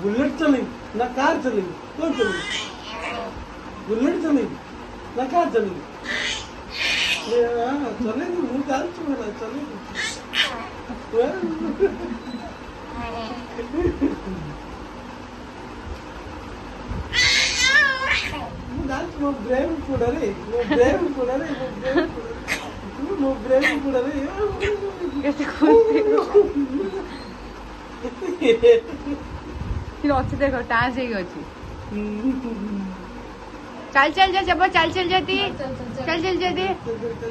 Bullet चली ना car चली, कौन चली? बुलेट चली ना कार चली? चलेगी, मुँह डाल चुका चलेगी। मुँह डाल चुका ब्रेव पुडरे, वो ब्रेव पुडरे, वो ब्रेव पुडरे, वो ब्रेव पुडरे। कैसे खोलते हो? फिर अच्छी देखो टाँस ही अच्छी। चल चल जा जब चल चल जाती, चल चल जाती,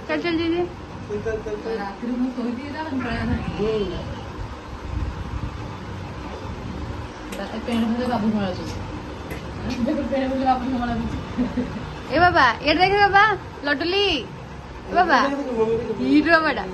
चल चल जाती। ए बाबा ये देखे बाबा लटुली बाबा हीरो बड़ा।